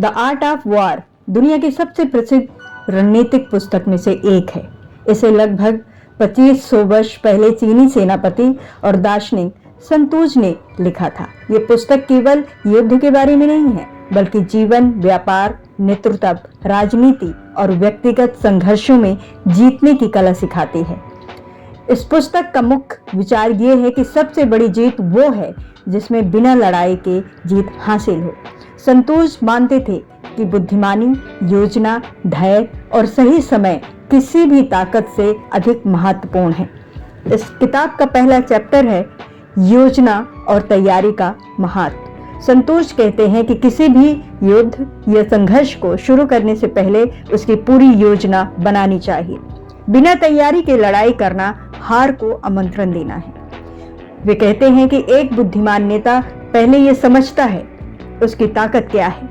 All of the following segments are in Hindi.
द आर्ट ऑफ वॉर दुनिया की सबसे प्रसिद्ध रणनीतिक पुस्तक में से एक है। इसे लगभग 2500 वर्ष पहले चीनी सेनापति और दार्शनिक संतोष ने लिखा था। ये पुस्तक केवल युद्ध के बारे में नहीं है, बल्कि जीवन, व्यापार, नेतृत्व, राजनीति और व्यक्तिगत संघर्षों में जीतने की कला सिखाती है। इस पुस्तक का मुख्य विचार ये है कि सबसे बड़ी जीत वो है जिसमें बिना लड़ाई के जीत हासिल हो। संतोष मानते थे कि बुद्धिमानी, योजना, धैर्य और सही समय किसी भी ताकत से अधिक महत्वपूर्ण है। इस किताब का पहला चैप्टर है योजना और तैयारी का महत्व। संतोष कहते हैं कि किसी भी युद्ध या संघर्ष को शुरू करने से पहले उसकी पूरी योजना बनानी चाहिए। बिना तैयारी के लड़ाई करना हार को आमंत्रण देना है। वे कहते हैं कि एक बुद्धिमान नेता पहले ये समझता है उसकी ताकत क्या है,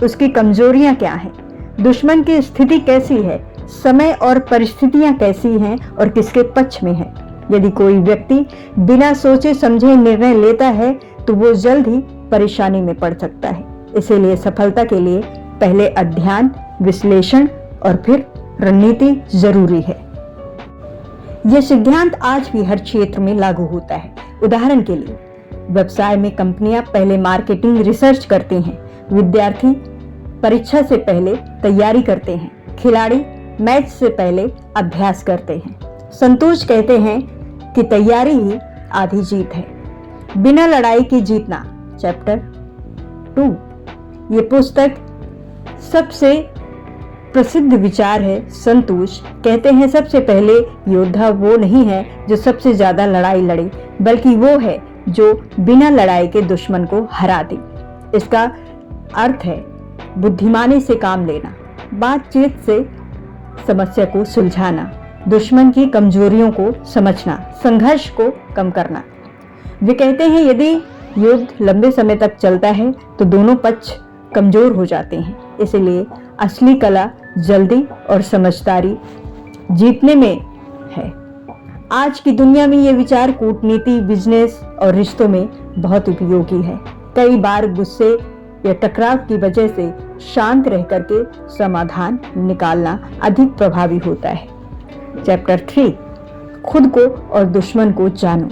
उसकी कमजोरियां क्या हैं, दुश्मन की स्थिति कैसी है, समय और परिस्थितियां कैसी हैं और किसके पक्ष में है। यदि कोई व्यक्ति बिना सोचे समझे निर्णय लेता है तो वो जल्द ही परेशानी में पड़ सकता है। इसीलिए सफलता के लिए पहले अध्ययन, विश्लेषण और फिर रणनीति जरूरी है। यह सिद्धांत आज भी हर क्षेत्र में लागू होता है। उदाहरण के लिए व्यवसाय में कंपनियां पहले मार्केटिंग रिसर्च करती हैं, विद्यार्थी परीक्षा से पहले तैयारी करते हैं, खिलाड़ी मैच से पहले अभ्यास करते हैं। संतोष कहते हैं कि तैयारी ही आधी जीत है। बिना लड़ाई के जीतना, चैप्टर 2। ये पुस्तक सबसे प्रसिद्ध विचार है। संतोष कहते हैं सबसे पहले योद्धा वो नहीं है जो सबसे ज्यादा लड़ाई लड़े, बल्कि वो है जो बिना लड़ाई के दुश्मन को हरा दे। इसका अर्थ है बुद्धिमानी से काम लेना, बातचीत से समस्या को सुलझाना, दुश्मन की कमजोरियों को समझना, संघर्ष को कम करना। वे कहते हैं यदि युद्ध लंबे समय तक चलता है तो दोनों पक्ष कमजोर हो जाते हैं। इसलिए असली कला जल्दी और समझदारी जीतने में है। आज की दुनिया में ये विचार कूटनीति, बिजनेस और रिश्तों में बहुत उपयोगी है। कई बार गुस्से या टकराव की वजह से शांत रह करके समाधान निकालना अधिक प्रभावी होता है। चैप्टर 3, खुद को और दुश्मन को जानो।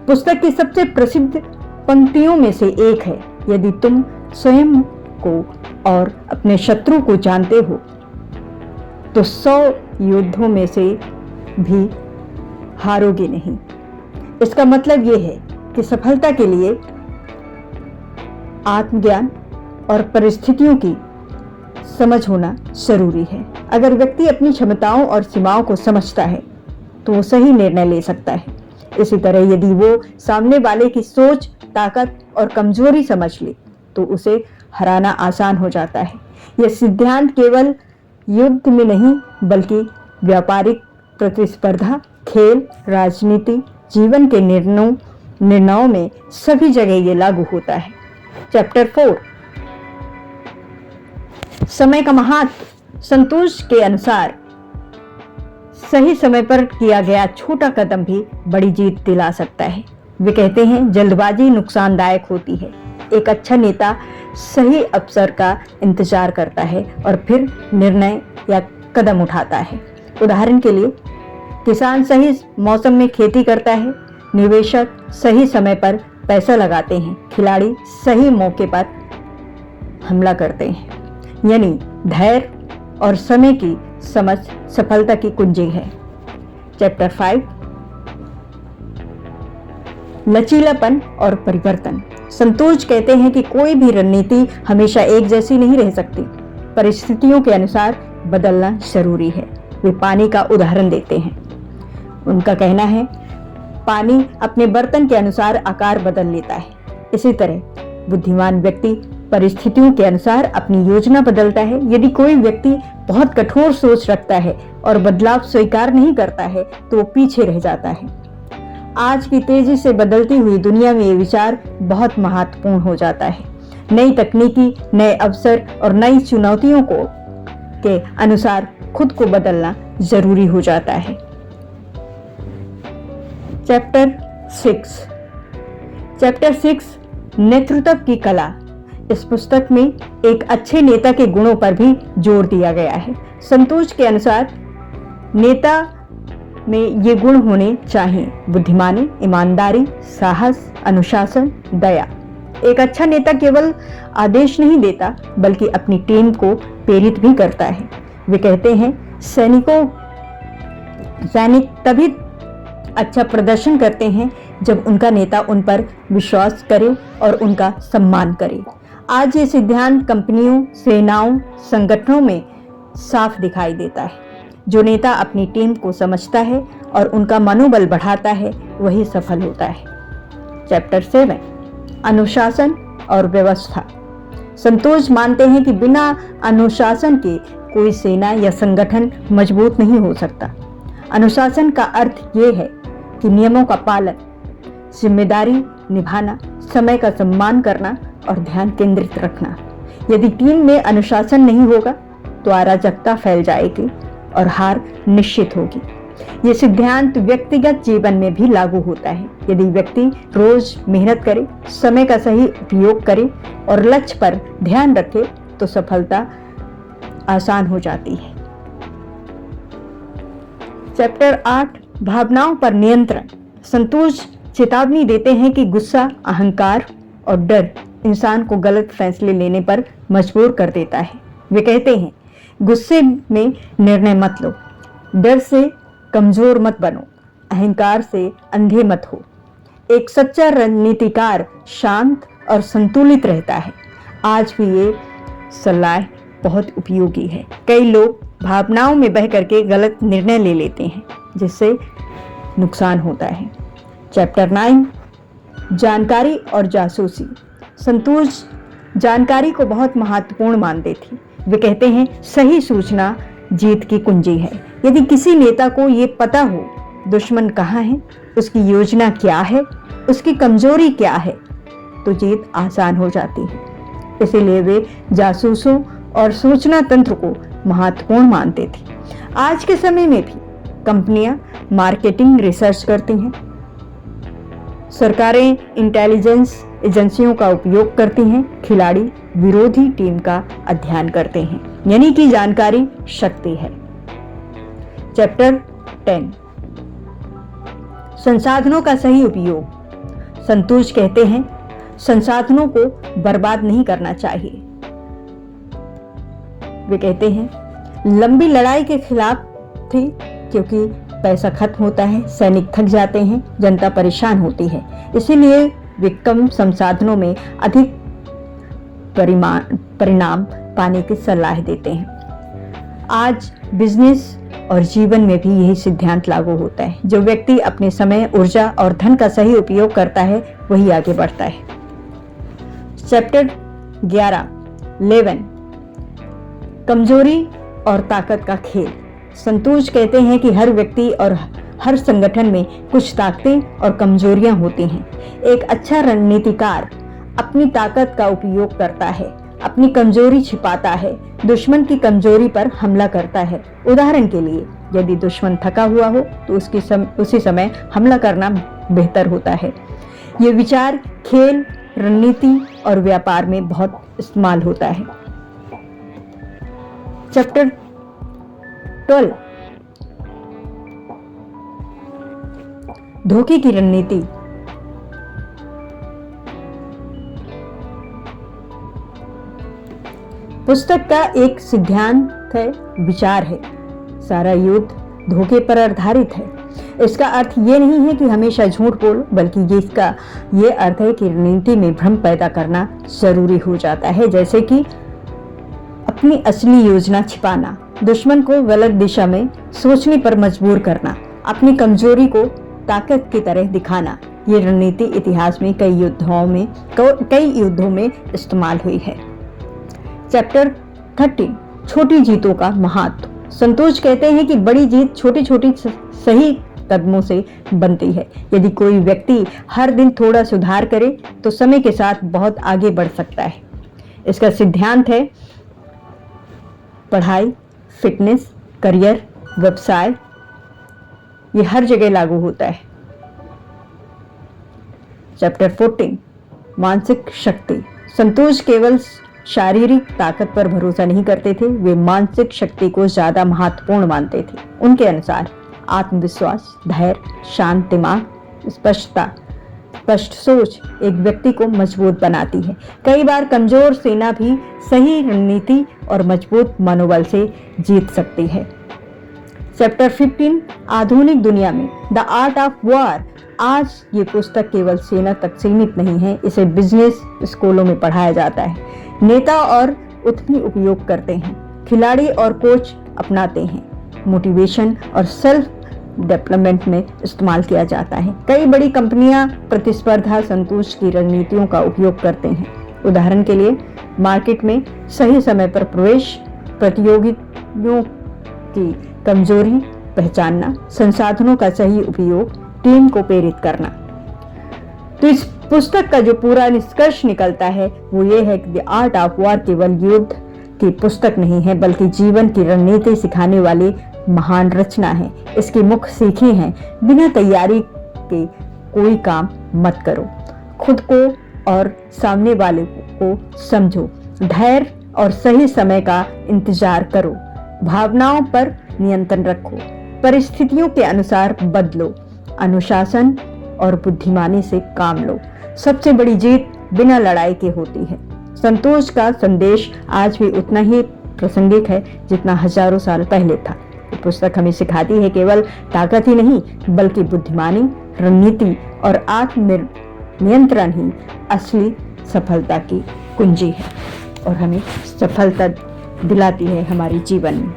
पुस्तक की सबसे प्रसिद्ध पंक्तियों में से एक है, यदि तुम स्वयं को और अपने शत्रु को जानते हो तो 100 युद्धों में से भी हारोगे नहीं। इसका मतलब यह है कि सफलता के लिए आत्मज्ञान और परिस्थितियों की समझ होना जरूरी है। अगर व्यक्ति अपनी क्षमताओं और सीमाओं को समझता है तो वो सही निर्णय ले सकता है। इसी तरह यदि वो सामने वाले की सोच, ताकत और कमजोरी समझ ले तो उसे हराना आसान हो जाता है। यह सिद्धांत केवल युद्ध में नहीं बल्कि व्यापारिक प्रतिस्पर्धा, खेल, राजनीति, जीवन के निर्णयों में सभी जगह ये लागू होता है। चैप्टर 4, समय का महत्व। संतोष के अनुसार सही समय पर किया गया छोटा कदम भी बड़ी जीत दिला सकता है। वे कहते हैं जल्दबाजी नुकसानदायक होती है। एक अच्छा नेता सही अवसर का इंतजार करता है और फिर निर्णय या कदम उठाता है। उदाहरण के लिए किसान सही मौसम में खेती करता है, निवेशक सही समय पर पैसा लगाते हैं, खिलाड़ी सही मौके पर हमला करते हैं। यानी धैर्य और समय की समझ सफलता की कुंजी है। चैप्टर 5, लचीलापन और परिवर्तन। संतोष कहते हैं कि कोई भी रणनीति हमेशा एक जैसी नहीं रह सकती, परिस्थितियों के अनुसार बदलना जरूरी है। वे पानी का उदाहरण देते हैं। उनका कहना है पानी अपने बर्तन के अनुसार आकार बदल लेता है। इसी तरह बुद्धिमान व्यक्ति परिस्थितियों के अनुसार अपनी योजना बदलता है। यदि कोई व्यक्ति बहुत कठोर सोच रखता है और बदलाव स्वीकार नहीं करता है तो वो पीछे रह जाता है। आज की तेजी से बदलती हुई दुनिया में ये विचार बहुत महत्वपूर्ण हो जाता है। नई तकनीकी, नए अवसर और नई चुनौतियों के अनुसार खुद को बदलना जरूरी हो जाता है। चैप्टर 6, नेतृत्व की कला। इस पुस्तक में एक अच्छे नेता के गुणों पर भी जोर दिया गया है। संतोष के अनुसार नेता में ये गुण होने चाहिए: बुद्धिमानी, ईमानदारी, साहस, अनुशासन, दया। एक अच्छा नेता केवल आदेश नहीं देता बल्कि अपनी टीम को प्रेरित भी करता है। वे कहते हैं सैनिक तभी अच्छा प्रदर्शन करते हैं जब उनका नेता उन पर विश्वास करे और उनका सम्मान करे। आज ये सिद्धांत कंपनियों, सेनाओं, संगठनों में साफ दिखाई देता है। जो नेता अपनी टीम को समझता है और उनका मनोबल बढ़ाता है वही सफल होता है। चैप्टर 7, अनुशासन और व्यवस्था। संतोष मानते हैं कि बिना अनुशासन के कोई सेना या संगठन मजबूत नहीं हो सकता। अनुशासन का अर्थ ये है कि नियमों का पालन, जिम्मेदारी निभाना, समय का सम्मान करना और ध्यान केंद्रित रखना। यदि टीम में अनुशासन नहीं होगा तो अराजकता फैल जाएगी और हार निश्चित होगी। ये सिद्धांत व्यक्तिगत जीवन में भी लागू होता है। यदि व्यक्ति रोज मेहनत करे, समय का सही उपयोग करे और लक्ष्य पर ध्यान रखे तो सफलता आसान हो जाती है। चैप्टर 8, भावनाओं पर नियंत्रण। संतोष चेतावनी देते हैं कि गुस्सा, अहंकार और डर इंसान को गलत फैसले लेने पर मजबूर कर देता है। वे कहते हैं, गुस्से में निर्णय मत लो, डर से कमजोर मत बनो, अहंकार से अंधे मत हो। एक सच्चा रणनीतिकार शांत और संतुलित रहता है। आज भी ये सलाह बहुत उपयोगी है। कई लोग भावनाओं में बह करके गलत निर्णय ले लेते हैं जिससे नुकसान होता है। चैप्टर 9, जानकारी और जासूसी। संतोष जानकारी को बहुत महत्वपूर्ण मानते थे। वे कहते हैं, सही सूचना जीत की कुंजी है। यदि किसी नेता को ये पता हो दुश्मन कहाँ है, उसकी योजना क्या है, उसकी कमजोरी क्या है, तो जीत आसान हो जाती है। इसीलिए वे जासूसों और सूचना तंत्र को महत्वपूर्ण मानते थे। आज के समय में भी कंपनियां मार्केटिंग रिसर्च करती हैं, सरकारें इंटेलिजेंस एजेंसियों का उपयोग करती हैं, खिलाड़ी विरोधी टीम का अध्ययन करते हैं, यानी कि जानकारी शक्ति है। चैप्टर 10, संसाधनों का सही उपयोग। संतोष कहते हैं, संसाधनों को बर्बाद नहीं करना चाहिए। वे कहते हैं, लंबी लड़ाई के खिलाफ थी क्योंकि पैसा खत्म होता है, सैनिक थक जाते हैं, जनता परेशान होती है। इसीलिए वे कम संसाधनों में अधिक परिणाम पाने की सलाह देते हैं। आज बिजनेस और जीवन में भी यही सिद्धांत लागू होता है। जो व्यक्ति अपने समय, ऊर्जा और धन का सही उपयोग करता है वही आगे बढ़ता है। चैप्टर 11, कमजोरी और ताकत का खेल। संतोष कहते हैं कि हर व्यक्ति और हर संगठन में कुछ ताकतें और कमजोरियां होती हैं। एक अच्छा रणनीतिकार अपनी ताकत का उपयोग करता है, अपनी कमजोरी छिपाता है, दुश्मन की कमजोरी पर हमला करता है। उदाहरण के लिए, यदि दुश्मन थका हुआ हो तो उसी समय हमला करना बेहतर होता है। ये विचार खेल, रणनीति और व्यापार में बहुत इस्तेमाल होता है। चैप्टर 12, धोखे की रणनीति। पुस्तक का एक सिद्धांत है, विचार है, सारा युद्ध धोखे पर आधारित है। इसका अर्थ ये नहीं है कि हमेशा झूठ बोलो, बल्कि इसका ये अर्थ है कि रणनीति में भ्रम पैदा करना जरूरी हो जाता है, जैसे कि अपनी असली योजना छिपाना, दुश्मन को गलत दिशा में सोचने पर मजबूर करना, अपनी कमजोरी को ताकत की तरह दिखाना। ये रणनीति इतिहास में कई युद्धों में इस्तेमाल हुई है। चैप्टर 13, छोटी जीतों का महत्व। संतोष कहते हैं कि बड़ी जीत छोटी छोटी सही कदमों से बनती है। यदि कोई व्यक्ति हर दिन थोड़ा सुधार करे तो समय के साथ बहुत आगे बढ़ सकता है। इसका सिद्धांत है, पढ़ाई, फिटनेस, करियर, व्यवसाय, ये हर जगह लागू होता है। चैप्टर 14, मानसिक शक्ति। संतोष केवल शारीरिक ताकत पर भरोसा नहीं करते थे, वे मानसिक शक्ति को ज्यादा महत्वपूर्ण मानते थे। उनके अनुसार आत्मविश्वास, धैर्य, शांत दिमाग, स्पष्ट सोच एक व्यक्ति को मजबूत बनाती है। कई बार कमजोर सेना भी सही रणनीति और मजबूत मनोबल से जीत सकती है। चैप्टर 15 आधुनिक दुनिया में द आर्ट ऑफ वॉर। आज ये पुस्तक केवल सेना तक सीमित नहीं है, इसे बिजनेस स्कूलों में पढ़ाया जाता है। नेता और उद्यमी उपयोग करते हैं, खिलाड़ी और कोच अपनाते हैं, मोटिवेशन और सेल्फ डेवलपमेंट में इस्तेमाल किया जाता है। कई बड़ी कंपनियां प्रतिस्पर्धा संतोष की रणनीतियों का उपयोग करते हैं। उदाहरण के लिए मार्केट में सही समय पर प्रवेश, प्रतियोगियों की कमजोरी पहचानना, संसाधनों का सही उपयोग, टीम को प्रेरित करना। तो इस पुस्तक का जो पूरा निष्कर्ष निकलता है वो ये है कि द आर्ट ऑफ वॉर केवल युद्ध की पुस्तक नहीं है, बल्कि जीवन की रणनीति सिखाने वाली महान रचना है। इसकी मुख्य सीखें हैं, बिना तैयारी के कोई काम मत करो, खुद को और सामने वाले को समझो, धैर्य और सही समय का इंतजार करो, भावनाओं पर नियंत्रण रखो, परिस्थितियों के अनुसार बदलो, अनुशासन और बुद्धिमानी से काम लो। सबसे बड़ी जीत बिना लड़ाई के होती है। संतोष का संदेश आज भी उतना ही प्रासंगिक है जितना हजारों साल पहले था। ये पुस्तक हमें सिखाती है केवल ताकत ही नहीं, बल्कि बुद्धिमानी, रणनीति और आत्मनियंत्रण ही असली सफलता की कुंजी है और हमें सफलता दिलाती है हमारे जीवन में।